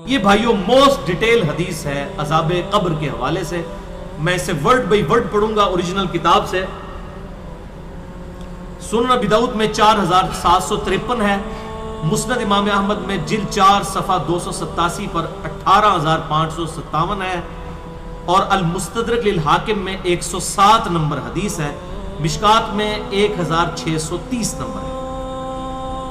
یہ بھائیوں most detail حدیث ہے عذاب قبر کے حوالے سے. میں اسے ورڈ بائی ورڈ پڑھوں گا اوریجنل کتاب سے. سنن ابی داؤد میں 4753 ہے. مسند امام احمد میں جلد 4 صفحہ 287 پر 18557 ہے. اور المستدرک للحاکم میں 107 نمبر حدیث ہے. مشکات میں 1630 نمبر ہے.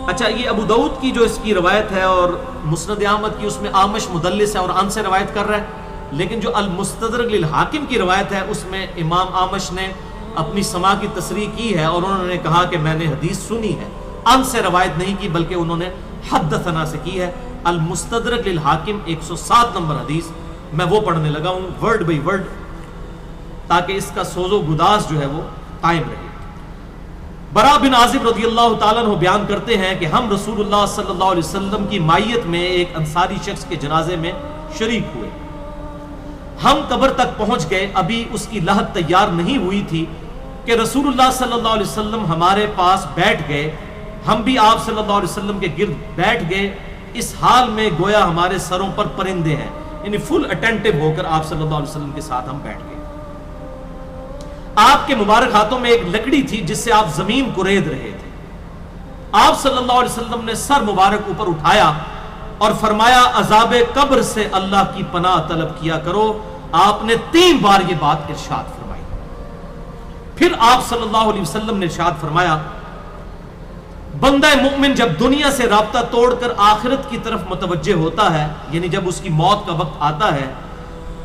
اچھا، یہ ابو داؤد کی جو اس کی روایت ہے اور مسند احمد کی، اس میں آمش مدلس ہے اور ان سے روایت کر رہا ہے. لیکن جو المستدرک للحاکم کی روایت ہے اس میں امام آمش نے اپنی سماع کی تصریح کی ہے اور انہوں نے کہا کہ میں نے حدیث سنی ہے. ان سے روایت نہیں کی بلکہ انہوں نے حدثنا سے کی ہے. المستدرک للحاکم 107 نمبر حدیث میں وہ پڑھنے لگا ہوں ورڈ بائی ورڈ، تاکہ اس کا سوز و گداز جو ہے وہ قائم رہے. برا بن عازب رضی اللہ تعالیٰ عنہ بیان کرتے ہیں کہ ہم رسول اللہ صلی اللہ علیہ وسلم کی مائیت میں ایک انصاری شخص کے جنازے میں شریک ہوئے. ہم قبر تک پہنچ گئے، ابھی اس کی لحد تیار نہیں ہوئی تھی کہ رسول اللہ صلی اللہ علیہ وسلم ہمارے پاس بیٹھ گئے. ہم بھی آپ صلی اللہ علیہ وسلم کے گرد بیٹھ گئے، اس حال میں گویا ہمارے سروں پر پرندے ہیں، یعنی فل اٹینٹو ہو کر آپ صلی اللہ علیہ وسلم کے ساتھ ہم بیٹھ گئے. آپ کے مبارک ہاتھوں میں ایک لکڑی تھی جس سے آپ زمین کو رید رہے تھے. آپ صلی اللہ علیہ وسلم نے سر مبارک اوپر اٹھایا اور فرمایا عذاب قبر سے اللہ کی پناہ طلب کیا کرو. آپ نے 3 بار یہ بات ارشاد فرمائی. پھر آپ صلی اللہ علیہ وسلم نے ارشاد فرمایا بندہ مومن جب دنیا سے رابطہ توڑ کر آخرت کی طرف متوجہ ہوتا ہے، یعنی جب اس کی موت کا وقت آتا ہے،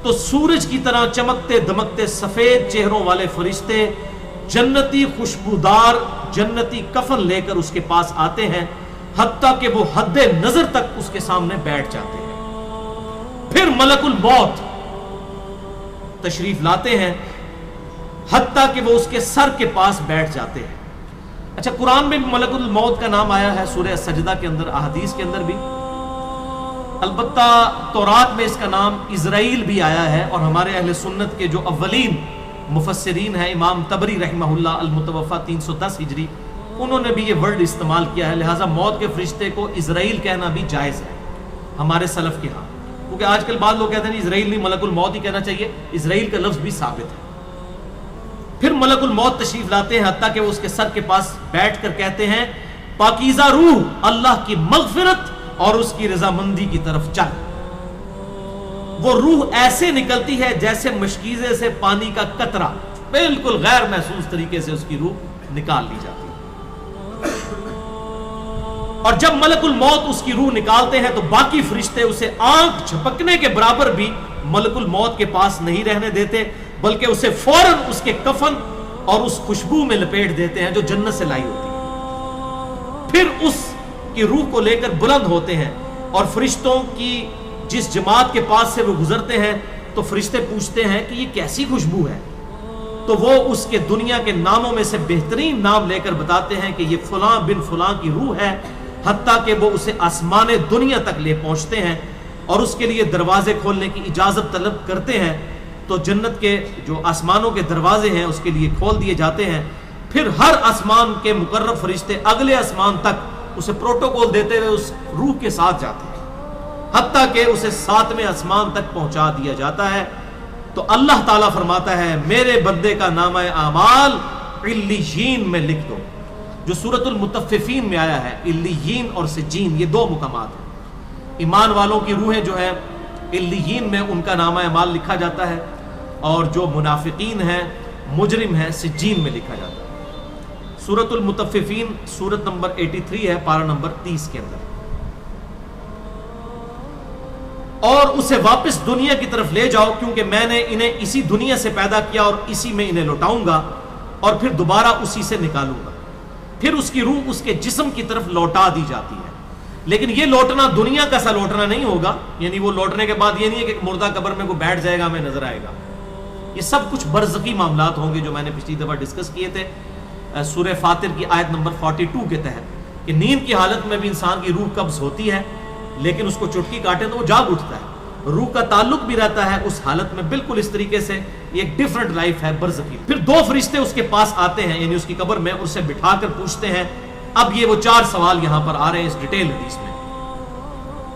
تو سورج کی طرح چمکتے دمکتے سفید چہروں والے فرشتے جنتی خوشبودار جنتی کفن لے کر اس کے پاس آتے ہیں، حتیٰ کہ وہ حد نظر تک اس کے سامنے بیٹھ جاتے ہیں. پھر ملک الموت تشریف لاتے ہیں حتیٰ کہ وہ اس کے سر کے پاس بیٹھ جاتے ہیں. اچھا، قرآن میں بھی ملک الموت کا نام آیا ہے، سورہ سجدہ کے اندر، احادیث کے اندر بھی. البتہ تورات میں اس کا نام اسرائیل بھی آیا ہے، اور ہمارے اہل سنت کے جو اولین مفسرین ہیں امام طبری رحمہ اللہ المتوفى 310 ہجری، انہوں نے بھی یہ ورڈ استعمال کیا ہے. لہٰذا موت کے فرشتے کو اسرائیل کہنا بھی جائز ہے ہمارے سلف کے ہاں، کیونکہ آج کل بعض لوگ کہتے ہیں اسرائیل نہیں ملک الموت ہی کہنا چاہیے. اسرائیل کا لفظ بھی ثابت ہے. پھر ملک الموت تشریف لاتے ہیں حتیٰ کہ وہ اس کے سر کے پاس بیٹھ کر کہتے ہیں پاکیزہ روح، اللہ کی مغفرت اور اس کی رضامندی کی طرف چل. وہ روح ایسے نکلتی ہے جیسے مشکیزے سے پانی کا قطرہ، بالکل غیر محسوس طریقے سے اس کی روح نکال لی جاتی ہے. اور جب ملک الموت اس کی روح نکالتے ہیں تو باقی فرشتے اسے آنکھ جھپکنے کے برابر بھی ملک الموت کے پاس نہیں رہنے دیتے، بلکہ اسے فوراً اس کے کفن اور اس خوشبو میں لپیٹ دیتے ہیں جو جنت سے لائی ہوتی ہے. پھر اس کی روح کو لے کر بلند ہوتے ہیں اور فرشتوں کی جس جماعت کے پاس سے وہ گزرتے ہیں تو فرشتے پوچھتے ہیں کہ یہ کیسی خوشبو ہے، تو وہ اس کے دنیا کے ناموں میں سے بہترین نام لے کر بتاتے ہیں کہ یہ فلاں بن فلاں کی روح ہے، حتیٰ کہ وہ اسے آسمان دنیا تک لے پہنچتے ہیں اور اس کے لیے دروازے کھولنے کی اجازت طلب کرتے ہیں. تو جنت کے جو آسمانوں کے دروازے ہیں اس کے لیے کھول دیے جاتے ہیں. پھر ہر آسمان کے مقرب فرشتے اگلے آسمان تک اسے پروٹوکول دیتے ہوئے اس روح کے ساتھ جاتے ہیں، حتیٰ کہ اسے 7ویں آسمان تک پہنچا دیا جاتا ہے. تو اللہ تعالیٰ فرماتا ہے میرے بندے کا نامہ اعمال علیین میں لکھ دو، جو سورۃ المطففین میں آیا ہے. علیین اور سجین یہ 2 مقامات ہیں. ایمان والوں کی روحیں جو ہیں علیین میں ان کا نامہ اعمال لکھا جاتا ہے، اور جو منافقین ہیں مجرم ہیں سجین میں لکھا جاتا ہے. سورۃ المطففین سورت نمبر 83 ہے، پارہ نمبر 30 کے اندر. اور اسے واپس دنیا کی طرف لے جاؤ کیونکہ میں نے انہیں اسی دنیا سے پیدا کیا اور اسی میں انہیں لوٹاؤں گا اور پھر دوبارہ اسی سے نکالوں گا. پھر اس کی روح اس کے جسم کی طرف لوٹا دی جاتی ہے. لیکن یہ لوٹنا دنیا کا سا لوٹنا نہیں ہوگا، یعنی وہ لوٹنے کے بعد یہ نہیں ہے کہ مردہ قبر میں کوئی بیٹھ جائے گا ہمیں نظر آئے گا. یہ سب کچھ برزخی معاملات ہوں گے جو میں نے پچھلی دفعہ ڈسکس کیے تھے سورہ فاطر کی آیت نمبر 42 کے تحت، کہ نیند کی حالت میں بھی انسان کی روح قبض ہوتی ہے، لیکن اس کو چٹکی کاٹے تو وہ جاگ اٹھتا ہے. روح کا تعلق بھی رہتا ہے اس حالت میں بالکل اس طریقے سے. یہ ایک ڈیفرنٹ لائف ہے برزخی. پھر 2 فرشتے اس کے پاس آتے ہیں یعنی اس کی قبر میں، اسے بٹھا کر پوچھتے ہیں. اب یہ وہ 4 سوال یہاں پر آ رہے ہیں اس ڈیٹیل حدیث میں.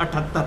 78,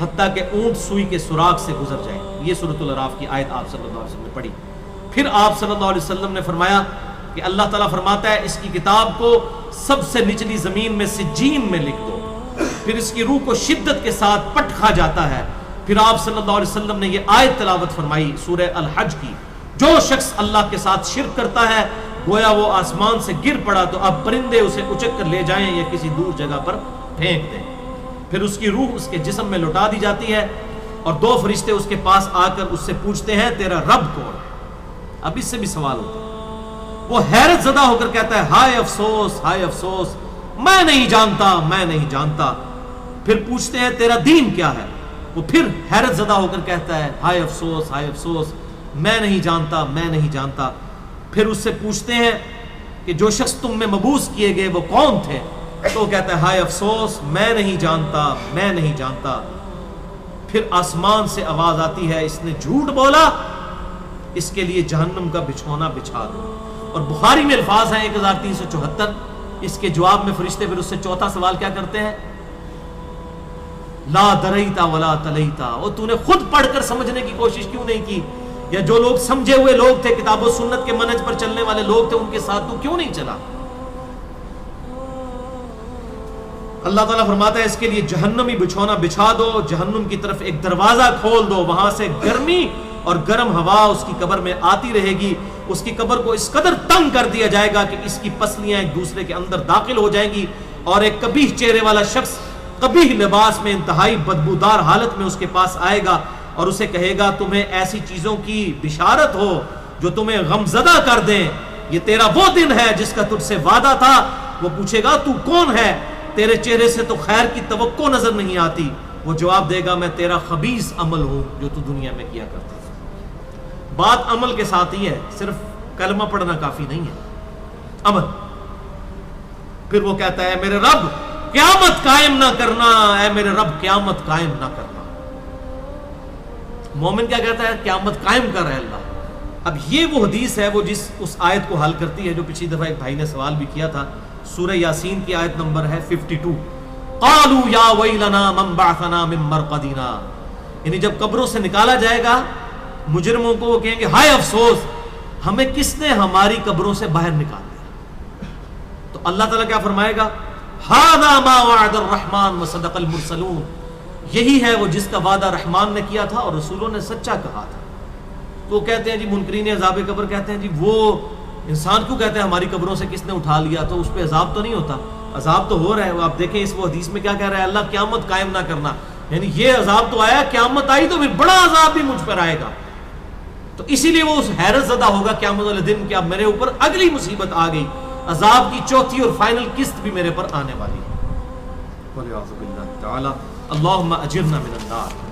حتیٰ کہ اونٹ سوئی کے سراغ سے گزر جائے. یہ سورۃ الاعراف کی آیت آپ صلی اللہ علیہ وسلم نے پڑھی. پھر آپ صلی اللہ علیہ وسلم نے فرمایا کہ اللہ تعالیٰ فرماتا ہے اس کی کتاب کو سب سے نچلی زمین میں سجین میں لکھ دو. پھر اس کی روح کو شدت کے ساتھ پٹ کھا جاتا ہے. پھر آپ صلی اللہ علیہ وسلم نے یہ آیت تلاوت فرمائی سورہ الحج کی, جو شخص اللہ کے ساتھ شرک کرتا ہے گویا وہ آسمان سے گر پڑا تو اب پرندے اسے اچک کر لے جائیں یا کسی دور جگہ پر پھینک دیں. پھر اس کی روح اس کے جسم میں لوٹا دی جاتی ہے اور 2 فرشتے اس کے پاس آ کر اس سے پوچھتے ہیں تیرا رب کون. اب اس سے بھی سوال ہوتا ہے. وہ حیرت زدہ ہو کر کہتا ہے ہائے افسوس, ہائے افسوس, میں نہیں جانتا, میں نہیں جانتا. پھر پوچھتے ہیں تیرا دین کیا ہے. وہ پھر حیرت زدہ ہو کر کہتا ہے ہائے افسوس, ہائے افسوس, میں نہیں جانتا, میں نہیں جانتا. پھر اس سے پوچھتے ہیں کہ جو شخص تم میں مبعوث کیے گئے وہ کون تھے. تو وہ کہتا ہے ہائے افسوس, میں نہیں جانتا, میں نہیں جانتا. پھر آسمان سے آواز آتی ہے اس نے جھوٹ بولا, اس کے لیے جہنم کا بچھونا بچھا دو. اور بخاری میں الفاظ ہیں 1374. اس کے جواب میں فرشتے پھر اس سے چوتھا سوال کیا کرتے ہیں, لا دریتا ولا تلیتا. اور تو نے خود پڑھ کر سمجھنے کی کوشش کیوں نہیں کی, یا جو لوگ سمجھے ہوئے لوگ تھے, کتاب و سنت کے منہج پر چلنے والے لوگ تھے, ان کے ساتھ تو کیوں نہیں چلا. اللہ تعالیٰ فرماتا ہے اس کے لیے جہنمی بچھونا بچھا دو, جہنم کی طرف ایک دروازہ کھول دو, وہاں سے گرمی اور گرم ہوا اس کی قبر میں آتی رہے گی. اس کی قبر کو اس قدر تنگ کر دیا جائے گا کہ اس کی پسلیاں ایک دوسرے کے اندر داخل ہو جائیں گی, اور ایک قبیح چہرے والا شخص قبیح لباس میں انتہائی بدبودار حالت میں اس کے پاس آئے گا اور اسے کہے گا تمہیں ایسی چیزوں کی بشارت ہو جو تمہیں غمزدہ کر دیں, یہ تیرا وہ دن ہے جس کا تجھ سے وعدہ تھا. وہ پوچھے گا تو کون ہے, تیرے چہرے سے تو خیر کی توقع نظر نہیں آتی. وہ جواب دے گا میں تیرا خبیث عمل ہوں جو تو دنیا میں کیا کرتا تھا. بات عمل کے ساتھ ہی ہے, صرف کلمہ پڑھنا کافی نہیں ہے, عمل. پھر وہ کہتا ہے میرے رب قیامت قائم نہ کرنا, اے میرے رب قیامت قائم نہ کرنا. مومن کیا کہتا ہے, قیامت قائم کر رہے اللہ. اب یہ وہ حدیث ہے وہ جس اس آیت کو حل کرتی ہے جو پچھلی دفعہ ایک بھائی نے سوال بھی کیا تھا. سورہ یاسین کی آیت نمبر ہے 52. قالوا یا ویلنا من بعثنا من مرقدنا. یعنی جب قبروں سے نکالا جائے گا مجرموں کو, وہ کہیں گے ہائے افسوس, ہمیں کس نے ہماری قبروں سے باہر نکال دیا. تو اللہ تعالیٰ کیا فرمائے گا, ھذا ما وعد الرحمن وصدق المرسلون. یہی ہے وہ جس کا وعدہ رحمان نے کیا تھا اور رسولوں نے سچا کہا تھا. تو کہتے ہیں جی منکرین عذاب قبر کہتے ہیں جی وہ انسان کیوں کہتے ہیں ہماری قبروں سے کس نے اٹھا لیا, تو اس پہ عذاب تو نہیں ہوتا. عذاب تو ہو رہا ہے. آپ دیکھیں اس وہ حدیث میں کیا کہہ رہا ہے, اللہ قیامت قائم نہ کرنا, یعنی یہ عذاب تو آیا, قیامت آئی تو پھر بڑا عذاب بھی مجھ پر آئے گا. تو اسی لیے وہ اس حیرت زدہ ہوگا قیامت والے دن کہ اب میرے اوپر اگلی مصیبت آ گئی, عذاب کی چوتھی اور فائنل قسط بھی میرے پر آنے والی ہے. والعیاذ باللہ تعالی, اللہم اجرنا من النار.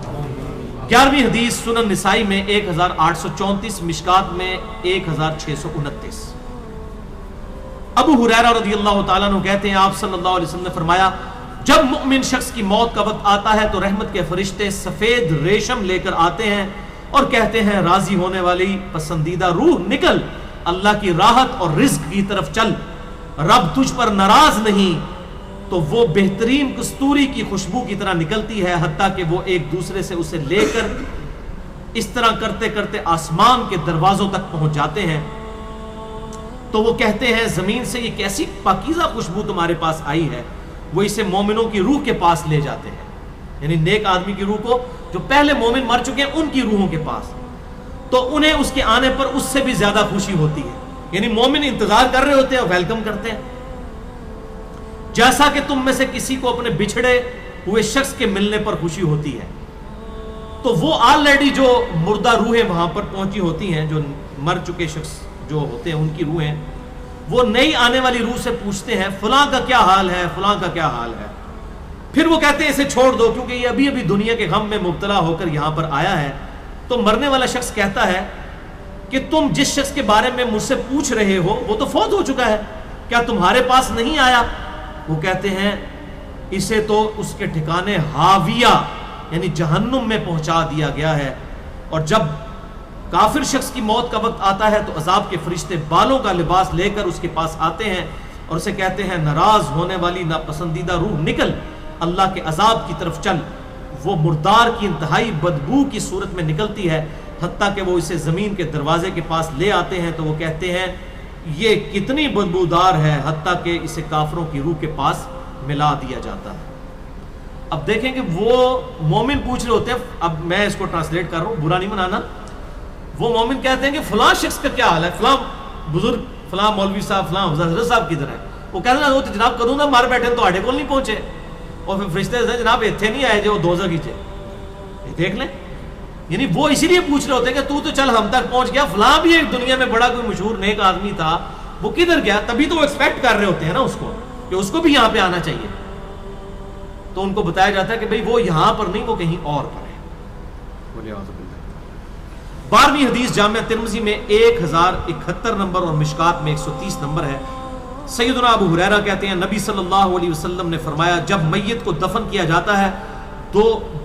11ویں حدیث سنن نسائی میں 1834, مشکات میں 1629. ابو ہریرہ رضی اللہ تعالیٰ عنہ کہتے ہیں آپ صلی اللہ علیہ وسلم نے فرمایا جب مؤمن شخص کی موت کا وقت آتا ہے تو رحمت کے فرشتے سفید ریشم لے کر آتے ہیں اور کہتے ہیں راضی ہونے والی پسندیدہ روح نکل, اللہ کی راحت اور رزق کی طرف چل, رب تجھ پر ناراض نہیں. تو وہ بہترین کستوری کی خوشبو کی طرح نکلتی ہے حتیٰ کہ وہ ایک دوسرے سے اسے لے کر اس طرح کرتے کرتے آسمان کے دروازوں تک پہنچ جاتے ہیں. تو وہ کہتے ہیں زمین سے یہ کیسی پاکیزہ خوشبو تمہارے پاس آئی ہے. وہ اسے مومنوں کی روح کے پاس لے جاتے ہیں, یعنی نیک آدمی کی روح کو, جو پہلے مومن مر چکے ہیں ان کی روحوں کے پاس. تو انہیں اس کے آنے پر اس سے بھی زیادہ خوشی ہوتی ہے, یعنی مومن انتظار کر رہے ہوتے ہیں, ویلکم کرتے ہیں. جیسا کہ تم میں سے کسی کو اپنے بچھڑے ہوئے شخص کے ملنے پر خوشی ہوتی ہے. تو وہ آلریڈی جو مردہ روحیں وہاں پر پہنچی ہوتی ہیں, جو مر چکے شخص جو ہوتے ہیں ان کی روحیں, وہ نئی آنے والی روح سے پوچھتے ہیں فلاں کا کیا حال ہے, فلاں کا کیا حال ہے. پھر وہ کہتے ہیں اسے چھوڑ دو کیونکہ یہ ابھی ابھی دنیا کے غم میں مبتلا ہو کر یہاں پر آیا ہے. تو مرنے والا شخص کہتا ہے کہ تم جس شخص کے بارے میں مجھ سے پوچھ رہے ہو وہ تو فوت ہو چکا ہے, کیا تمہارے پاس نہیں آیا؟ وہ کہتے ہیں اسے تو اس کے ٹھکانے ہاویہ یعنی جہنم میں پہنچا دیا گیا ہے. اور جب کافر شخص کی موت کا وقت آتا ہے تو عذاب کے فرشتے بالوں کا لباس لے کر اس کے پاس آتے ہیں اور اسے کہتے ہیں ناراض ہونے والی ناپسندیدہ روح نکل, اللہ کے عذاب کی طرف چل. وہ مردار کی انتہائی بدبو کی صورت میں نکلتی ہے، حتیٰ کہ وہ اسے زمین کے دروازے کے پاس لے آتے ہیں تو وہ کہتے ہیں یہ کتنی بدبودار ہے، حتیٰ کہ اسے کافروں کی روح کے پاس ملا دیا جاتا ہے۔ اب دیکھیں کہ وہ مومن پوچھ رہے ہوتے ہیں، اب میں اس کو ٹرانسلیٹ کر رہا ہوں، برا نہیں منانا، وہ مومن کہتے ہیں کہ فلاں شخص کا کیا حال ہے، فلاں بزرگ، فلاں مولوی صاحب، فلاں حضرت صاحب کدھر ہے؟ وہ کہتے ہیں وہ تو جناب کروں گا مار بیٹھے تو آڈے کو نہیں پہنچے، اور پھر فرشتے سے جناب اتنے نہیں آئے جو دوزخ ہی تھے، یہ دیکھ لیں۔ یعنی وہ اسی لیے پوچھ رہے ہوتے ہیں کہ تو چل ہم تک پہنچ گیا، فلاں بھی ایک دنیا میں بڑا کوئی مشہور نیک آدمی تھا، وہ کدھر گیا؟ تبھی تو وہ ایکسپیکٹ کر رہے ہوتے ہیں نا اس کو کہ اس کو بھی یہاں پہ آنا چاہیے، تو ان کو بتایا جاتا ہے کہ بھئی وہ یہاں پر نہیں، وہ کہیں اور پر ہے۔ بولے اعوذ باللہ۔ 12ویں حدیث جامع ترمذی میں 1071 نمبر اور مشکات میں 130 نمبر ہے۔ سیدنا ابو ہریرہ کہتے ہیں نبی صلی اللہ علیہ وسلم نے فرمایا جب میت کو دفن کیا جاتا ہے تو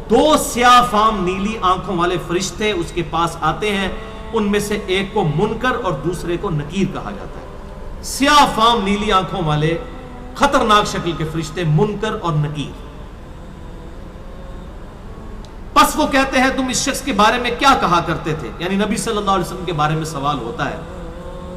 2 سیاہ فام نیلی آنکھوں والے فرشتے اس کے پاس آتے ہیں، ان میں سے ایک کو منکر اور دوسرے کو نکیر کہا جاتا ہے۔ سیاہ فام نیلی آنکھوں والے خطرناک شکل کے فرشتے منکر اور نکیر۔ پس وہ کہتے ہیں تم اس شخص کے بارے میں کیا کہا کرتے تھے، یعنی نبی صلی اللہ علیہ وسلم کے بارے میں سوال ہوتا ہے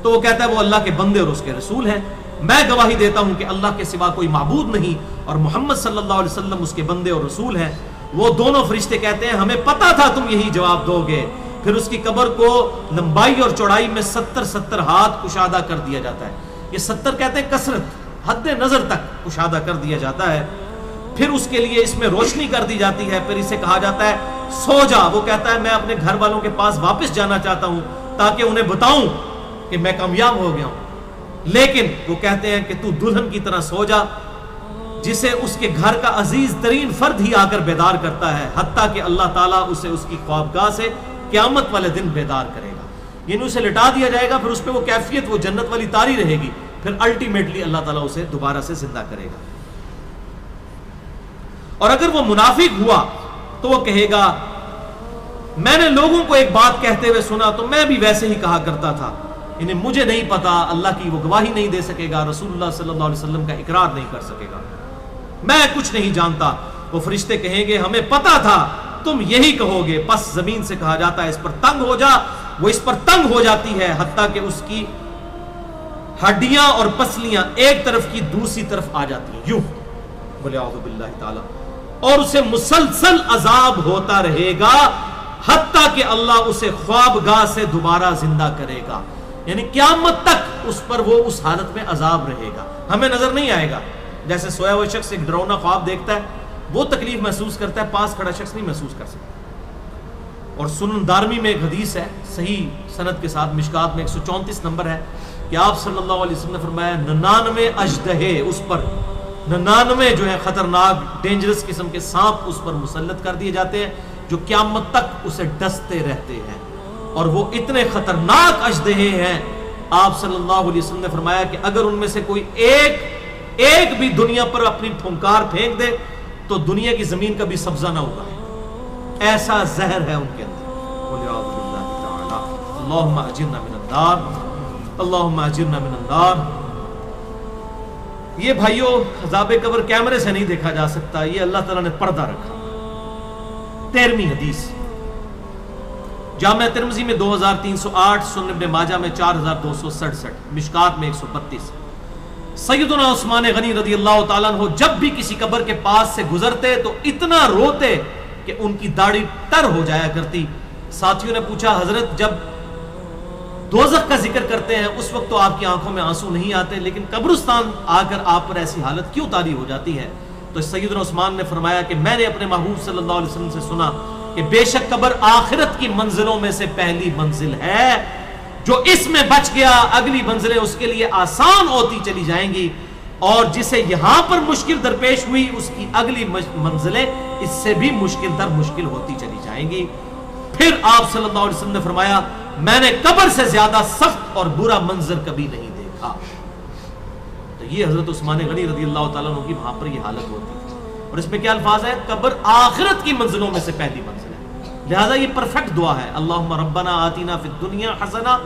تو وہ کہتا ہے وہ اللہ کے بندے اور اس کے رسول ہیں، میں گواہی دیتا ہوں کہ اللہ کے سوا کوئی معبود نہیں اور محمد صلی اللہ علیہ وسلم اس کے بندے اور رسول ہیں۔ وہ دونوں فرشتے کہتے ہیں ہمیں پتا تھا تم یہی جواب دو گے۔ پھر اس کی قبر کو لمبائی اور چوڑائی میں 70 ہاتھ کشادہ کر دیا جاتا ہے، یہ 70 کہتے ہیں کثرت، حد نظر تک کشادہ کر دیا جاتا ہے۔ پھر اس کے لیے اس میں روشنی کر دی جاتی ہے، پھر اسے کہا جاتا ہے سو جا، وہ کہتا ہے میں اپنے گھر والوں کے پاس واپس جانا چاہتا ہوں تاکہ انہیں بتاؤں کہ میں کامیاب ہو گیا ہوں، لیکن وہ کہتے ہیں کہ تو دلہن کی طرح سو جا جسے اس کے گھر کا عزیز ترین فرد ہی آ کر بیدار کرتا ہے، حتیٰ کہ اللہ تعالیٰ اسے اس کی خوابگاہ سے قیامت والے دن بیدار کرے گا، یعنی اسے لٹا دیا جائے گا، پھر اس پہ وہ کیفیت وہ جنت والی تاری رہے گی، پھر الٹیمیٹلی اللہ تعالیٰ اسے دوبارہ سے زندہ کرے گا۔ اور اگر وہ منافق ہوا تو وہ کہے گا میں نے لوگوں کو ایک بات کہتے ہوئے سنا تو میں بھی ویسے ہی کہا کرتا تھا، انہیں مجھے نہیں پتا، اللہ کی وہ گواہی نہیں دے سکے گا، رسول اللہ صلی اللہ علیہ وسلم کا اقرار نہیں کر سکے گا، میں کچھ نہیں جانتا۔ وہ فرشتے کہیں گے ہمیں پتا تھا تم یہی کہو گے، پس زمین سے کہا جاتا ہے اس پر تنگ ہو جا، وہ اس پر تنگ ہو جاتی ہے حتیٰ کہ اس کی ہڈیاں اور پسلیاں ایک طرف کی دوسری طرف آ جاتی ہیں، یوں بولے اعوذ باللہ تعالی، اور اسے مسلسل عذاب ہوتا رہے گا حتیٰ کہ اللہ اسے خوابگاہ سے دوبارہ زندہ کرے گا، یعنی قیامت تک اس پر وہ اس حالت میں عذاب رہے گا، ہمیں نظر نہیں آئے گا۔ جیسے سویا ہوا شخص ایک ڈراؤنا خواب دیکھتا ہے وہ تکلیف محسوس کرتا ہے، پاس کھڑا شخص نہیں محسوس کر سکتا۔ اور سنن دارمی میں ایک حدیث ہے صحیح سند کے ساتھ، مشکات میں 134 نمبر ہے کہ آپ صلی اللہ علیہ وسلم نے فرمایا 99 اژدہے اس پر، 99 جو ہے خطرناک ڈینجرس قسم کے سانپ اس پر مسلط کر دیے جاتے ہیں جو قیامت تک اسے ڈستے رہتے ہیں، اور وہ اتنے خطرناک اژدہے ہیں آپ صلی اللہ علیہ وسلم نے فرمایا کہ اگر ان میں سے کوئی ایک بھی دنیا پر اپنی پھنکار پھینک دے تو دنیا کی زمین کا بھی سبزہ نہ ہوگا، ایسا زہر ہے ان کے اندر۔ اللہم اجرنا من النار، اللہم اجرنا من النار۔ یہ بھائیوں عذاب قبر کیمرے سے نہیں دیکھا جا سکتا، یہ اللہ تعالیٰ نے پردہ رکھا۔ 13ویں حدیث جامع ترمذی میں 2308، سنن ابن ماجہ میں 4267، مشکات میں 132۔ سیدنا عثمان غنی رضی اللہ تعالیٰ عنہ جب بھی کسی قبر کے پاس سے گزرتے تو اتنا روتے کہ ان کی داڑھی تر ہو جایا کرتی۔ ساتھیوں نے پوچھا حضرت جب دوزخ کا ذکر کرتے ہیں اس وقت تو آپ کی آنکھوں میں آنسو نہیں آتے، لیکن قبرستان آ کر آپ پر ایسی حالت کیوں طاری ہو جاتی ہے؟ تو سیدنا عثمان نے فرمایا کہ میں نے اپنے محبوب صلی اللہ علیہ وسلم سے سنا کہ بے شک قبر آخرت کی منزلوں میں سے پہلی منزل ہے، جو اس میں بچ گیا اگلی منزلیں اس کے لیے آسان ہوتی چلی جائیں گی، اور جسے یہاں پر مشکل درپیش ہوئی اس کی اگلی منزلیں اس سے بھی مشکل در مشکل ہوتی چلی جائیں گی۔ پھر آپ صلی اللہ علیہ وسلم نے فرمایا میں نے قبر سے زیادہ سخت اور برا منظر کبھی نہیں دیکھا۔ تو یہ حضرت عثمان غنی رضی اللہ تعالیٰ عنہ کی وہاں پر یہ حالت ہوتی تھی، اور اس میں کیا الفاظ ہے؟ قبر آخرت کی منزلوں میں سے پہلی منزل ہے، لہذا یہ پرفیکٹ دعا ہے، اللہم ربنا آتینا فی الدنیا حسنہ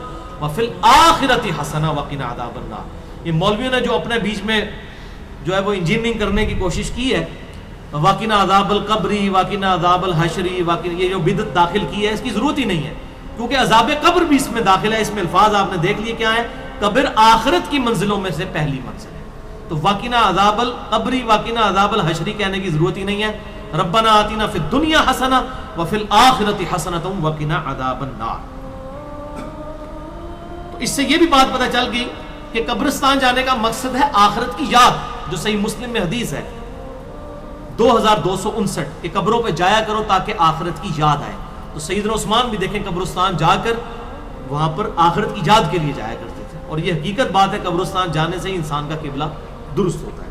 وفی الآخرۃ حسنہ وقنا عذاب النار۔ یہ مولویوں نے جو اپنے بیچ میں جو ہے وہ انجینئرنگ کرنے کی کوشش کی ہے، واقعنا عذاب القبری، واقعنا عذاب الحشری، یہ جو بدعت داخل کی ہے اس کی ضرورت ہی نہیں ہے، کیونکہ عذاب قبر بھی اس میں داخل ہے۔ اس میں الفاظ آپ نے دیکھ لیے کیا ہے، قبر آخرت کی منزلوں میں سے پہلی منزل ہے، تو واقعنا عذاب القبری، واقعنا عذاب الحشری کہنے کی ضرورت ہی نہیں ہے۔ ربنا آتنا فی الدنیا حسنہ وفی الآخرۃ حسنۃ وقنا عذاب النار۔ تو اس سے یہ بھی بات پتہ چل گئی کہ قبرستان جانے کا مقصد ہے آخرت کی یاد، جو صحیح مسلم میں حدیث ہے 2259 کہ قبروں پہ جایا کرو تاکہ آخرت کی یاد آئے۔ تو سیدنا عثمان بھی دیکھیں قبرستان جا کر وہاں پر آخرت کی یاد کے لیے جایا کرتے تھے، اور یہ حقیقت بات ہے، قبرستان جانے سے ہی انسان کا قبلہ درست ہوتا ہے۔